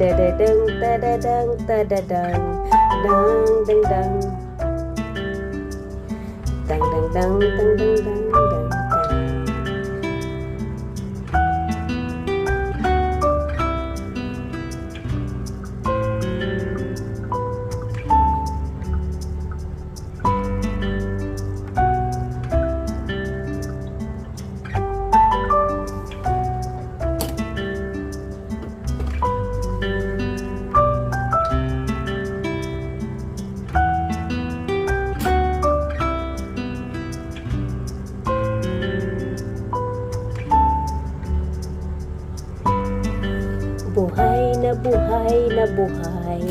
tadadang, tadadang, tadadang, dang, dang, dang. Dang, dang, dang, dang, dang, dang, dang. Buhay na buhay na buhay.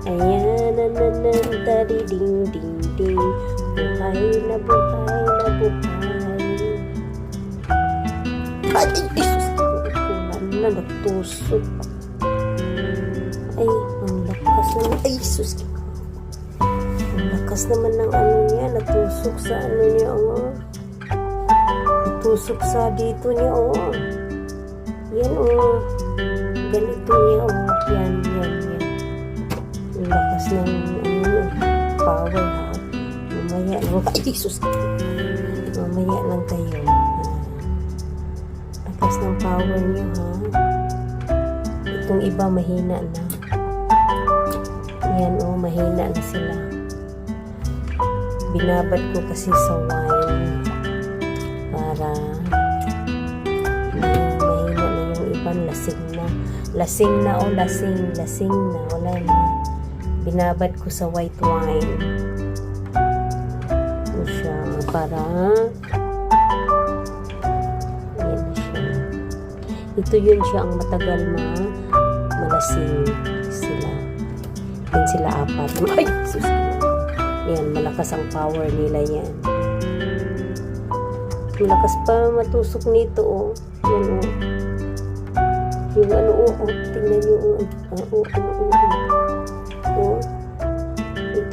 Ayan, nanan, tari, ding, ding, ding. Buhay na buhay na buhay. Ay, Jesus! Kukulan na, natusok. Ay, ang lakas naman. Ay, Jesus! Ang lakas naman ng ano niya. Natusok sa ano niya, oh. Natusok sa dito niya, oh. Yan, oh. Ganito niya, oh. Yan, yan, yan. Ang lakas ng power, ha. Mamaya lang. Ay, Jesus! Mamaya lang kayo. Lakas ng power niyo, ha. Itong iba, mahina na. Yan, oh. Mahina na sila. Binabad ko kasi sa wine para lasing na o lasing na, wala na. Binabad ko sa white wine ito siya para yan siya. Ito yun siya ang matagal malasing sila. Yan sila apat. Ay, sus, yan, malakas ang power nila yan. Malakas pa matusok nito, oh. Yan, oh. Yung ano, oh, tingnan nyo, oh.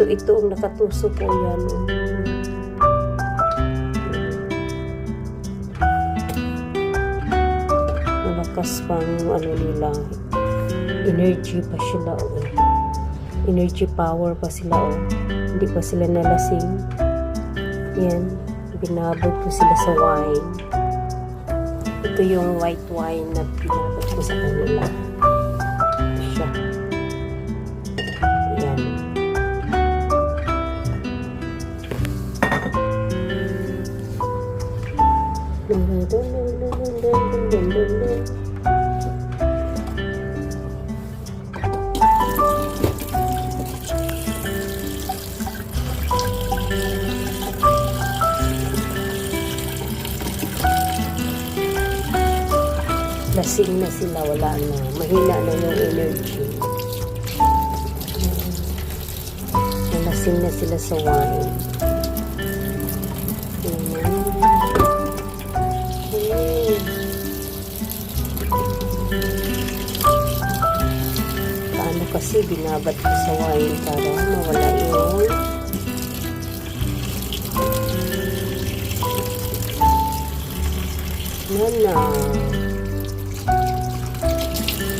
Ito ang nakatusok ko, yan, oh. Malakas pang, ano nila, energy pa sila, oh. Energy power pa sila, oh. Hindi pa sila nalasing. Yan, binabad ko sila sa wine. Ito yung white wine na pinabot ko sa kanila. Ito siya. Ayan. Lasing na sila, wala na. Mahina na yung energy. Lasing na sila sa wine. Paano kasi binabad ko sa wine para mawala yung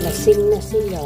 lasing na sila.